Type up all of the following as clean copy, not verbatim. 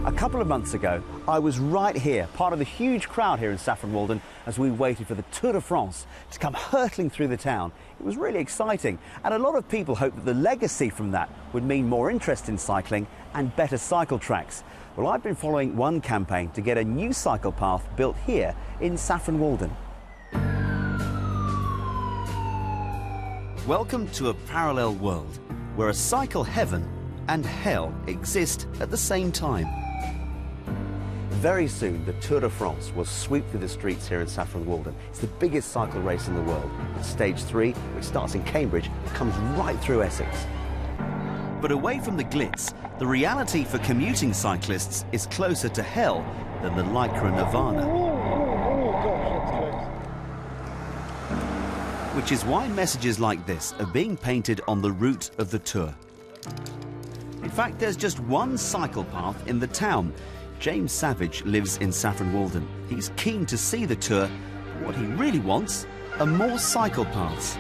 A couple of months ago, I was right here, part of the huge crowd here in Saffron Walden, as we waited for the Tour de France to come hurtling through the town. It was really exciting, and a lot of people hoped that the legacy from that would mean more interest in cycling and better cycle tracks. Well, I've been following one campaign to get a new cycle path built here in Saffron Walden. Welcome to a parallel world, where a cycle heaven and hell exist at the same time. Very soon, the Tour de France will sweep through the streets here in Saffron Walden. It's the biggest cycle race in the world. Stage 3, which starts in Cambridge, comes right through Essex. But away from the glitz, the reality for commuting cyclists is closer to hell than the Lycra Nirvana. Which is why messages like this are being painted on the route of the Tour. In fact, there's just one cycle path in the town. James Savage lives in Saffron Walden. He's keen to see the Tour. What he really wants are more cycle paths.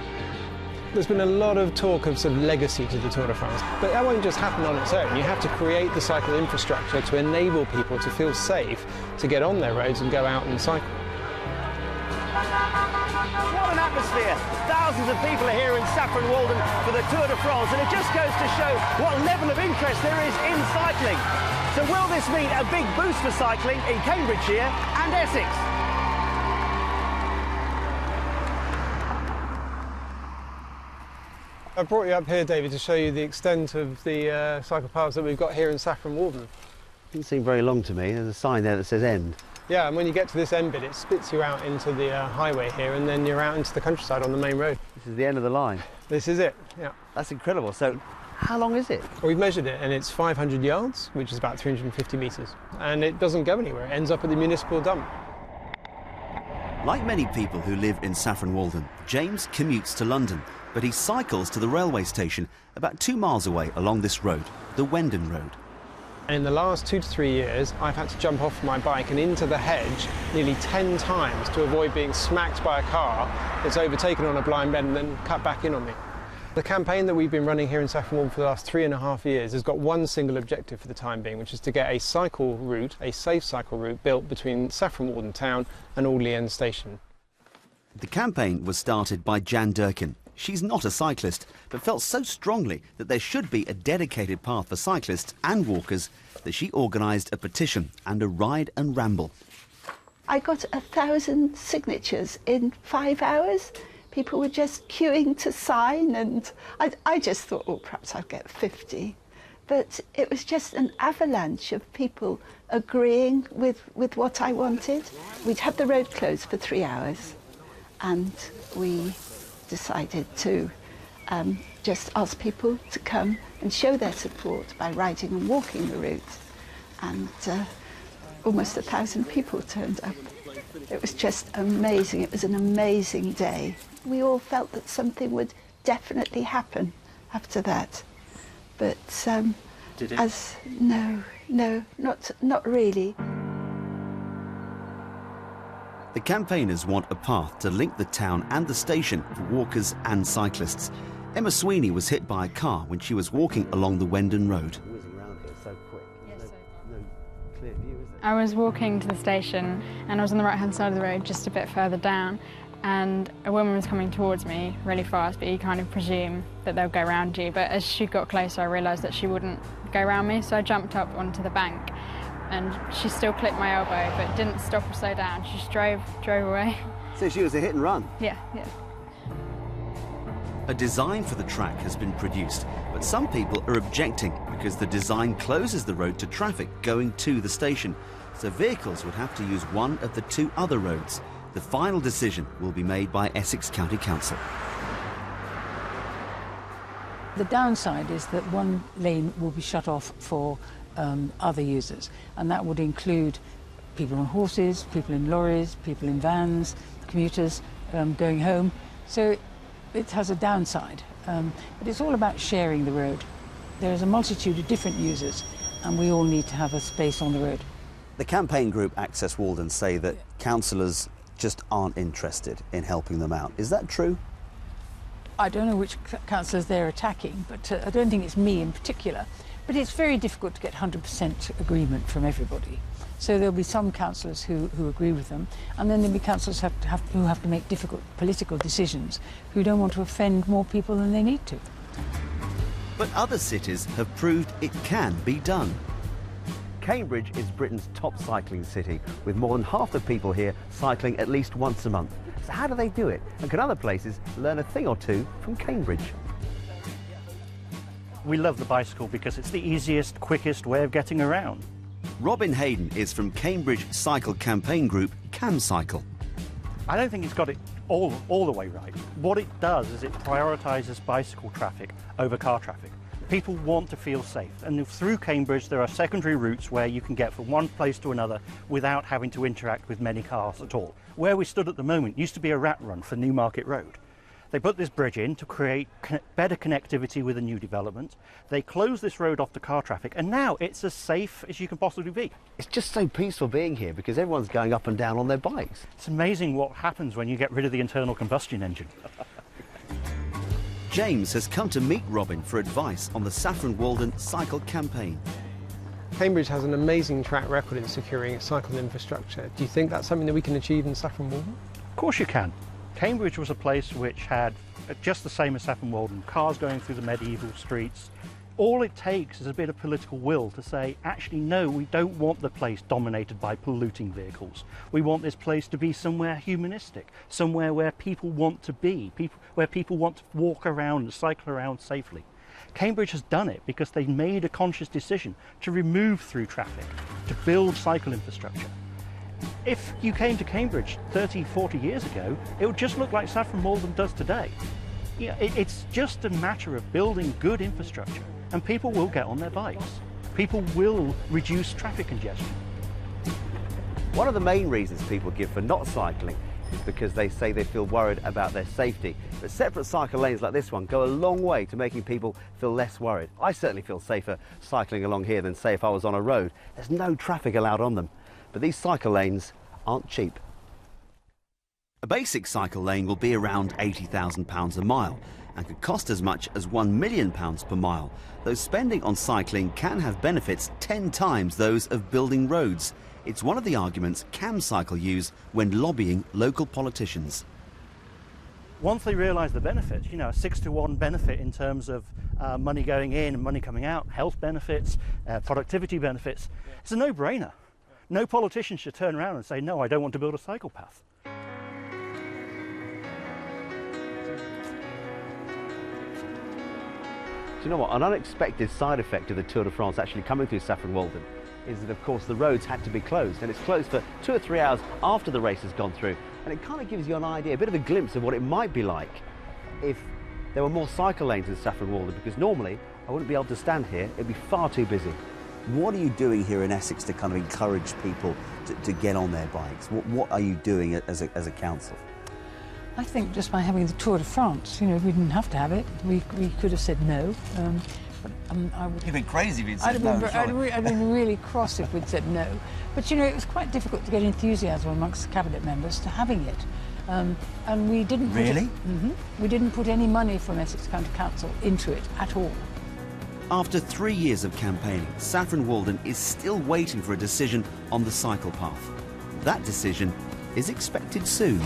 There's been a lot of talk of sort of legacy to the Tour de France, but that won't just happen on its own. You have to create the cycle infrastructure to enable people to feel safe to get on their roads and go out and cycle. What an atmosphere! Thousands of people are here in Saffron Walden for the Tour de France, and it just goes to show what level of interest there is in cycling. So will this mean a big boost for cycling in Cambridgeshire and Essex? I brought you up here, David, to show you the extent of the cycle paths that we've got here in Saffron Walden. Doesn't seem very long to me. There's a sign there that says end. Yeah, and when you get to this end bit, it spits you out into the highway here, and then you're out into the countryside on the main road. This is the end of the line. This is it, yeah. That's incredible. So, how long is it? Well, we've measured it, and it's 500 yards, which is about 350 metres. And it doesn't go anywhere. It ends up at the municipal dump. Like many people who live in Saffron Walden, James commutes to London, but he cycles to the railway station about 2 miles away along this road, the Wendon Road. And in the last 2 to 3 years, I've had to jump off my bike and into the hedge nearly 10 times to avoid being smacked by a car that's overtaken on a blind bend and then cut back in on me. The campaign that we've been running here in Saffron Walden for the last 3.5 years has got one single objective for the time being, which is to get a cycle route, a safe cycle route, built between Saffron Walden town and Audley End station. The campaign was started by Jan Durkin. She's not a cyclist, but felt so strongly that there should be a dedicated path for cyclists and walkers that she organised a petition and a ride and ramble. I got 1,000 signatures in 5 hours. People were just queuing to sign, and I just thought, oh, perhaps I'd get 50. But it was just an avalanche of people agreeing with what I wanted. We'd had the road closed for 3 hours, and we decided to just ask people to come and show their support by riding and walking the route. And almost 1,000 people turned up. It was just amazing. It was an amazing day. We all felt that something would definitely happen after that. But Did it? No, not really. The campaigners want a path to link the town and the station for walkers and cyclists. Emma Sweeney was hit by a car when she was walking along the Wendon Road. I was walking to the station and I was on the right-hand side of the road, just a bit further down, and a woman was coming towards me really fast, but you kind of presume that they'll go around you. But as she got closer, I realised that she wouldn't go around me, so I jumped up onto the bank, and she still clipped my elbow, but didn't stop or slow down. She just drove away. So she was a hit and run? Yeah. A design for the track has been produced, but some people are objecting because the design closes the road to traffic going to the station, so vehicles would have to use one of the 2 other roads. The final decision will be made by Essex County Council. The downside is that one lane will be shut off for other users, and that would include people on horses, people in lorries, people in vans, commuters going home. So it has a downside, but it's all about sharing the road. There is a multitude of different users, and we all need to have a space on the road. The campaign group Access Walden say that councillors just aren't interested in helping them out. Is that true? I don't know which councillors they're attacking, but I don't think it's me in particular. But it's very difficult to get 100% agreement from everybody. So there'll be some councillors who agree with them, and then there'll be councillors who have to make difficult political decisions, who don't want to offend more people than they need to. But other cities have proved it can be done. Cambridge is Britain's top cycling city, with more than half the people here cycling at least once a month. So how do they do it? And can other places learn a thing or two from Cambridge? We love the bicycle because it's the easiest, quickest way of getting around. Robin Heydon is from Cambridge cycle campaign group CamCycle. I don't think it's got it all the way right. What it does is it prioritises bicycle traffic over car traffic. People want to feel safe, and through Cambridge there are secondary routes where you can get from one place to another without having to interact with many cars at all. Where we stood at the moment used to be a rat run for Newmarket Road. They put this bridge in to create better connectivity with a new development. They closed this road off to car traffic, and now it's as safe as you can possibly be. It's just so peaceful being here because everyone's going up and down on their bikes. It's amazing what happens when you get rid of the internal combustion engine. James has come to meet Robin for advice on the Saffron Walden cycle campaign. Cambridge has an amazing track record in securing cycle infrastructure. Do you think that's something that we can achieve in Saffron Walden? Of course you can. Cambridge was a place which had, just the same as Saffron Walden, cars going through the medieval streets. All it takes is a bit of political will to say, actually, no, we don't want the place dominated by polluting vehicles. We want this place to be somewhere humanistic, somewhere where people want to be, where people want to walk around and cycle around safely. Cambridge has done it because they made a conscious decision to remove through traffic, to build cycle infrastructure. If you came to Cambridge 30, 40 years ago, it would just look like Saffron Walden does today. It's just a matter of building good infrastructure, and people will get on their bikes. People will reduce traffic congestion. One of the main reasons people give for not cycling is because they say they feel worried about their safety. But separate cycle lanes like this one go a long way to making people feel less worried. I certainly feel safer cycling along here than, say, if I was on a road. There's no traffic allowed on them. But these cycle lanes aren't cheap. A basic cycle lane will be around £80,000 a mile and could cost as much as £1 million per mile, though spending on cycling can have benefits 10 times those of building roads. It's one of the arguments CamCycle use when lobbying local politicians. Once they realise the benefits, a 6-to-1 benefit in terms of money going in and money coming out, health benefits, productivity benefits, it's a no-brainer. No politician should turn around and say, no, I don't want to build a cycle path. Do you know what? An unexpected side effect of the Tour de France actually coming through Saffron Walden is that, of course, the roads had to be closed, and it's closed for 2 or 3 hours after the race has gone through. And it kind of gives you an idea, a bit of a glimpse of what it might be like if there were more cycle lanes in Saffron Walden, because normally I wouldn't be able to stand here. It'd be far too busy. What are you doing here in Essex to kind of encourage people to get on their bikes? What are you doing as a council? I think just by having the Tour de France, we didn't have to have it. We could have said no. I would. You've been crazy if you'd said no. I'd been really cross if we'd said no. But it was quite difficult to get enthusiasm amongst the cabinet members to having it, and we didn't. Really? We didn't put any money from Essex County Council into it at all. After 3 years of campaigning, Saffron Walden is still waiting for a decision on the cycle path. That decision is expected soon.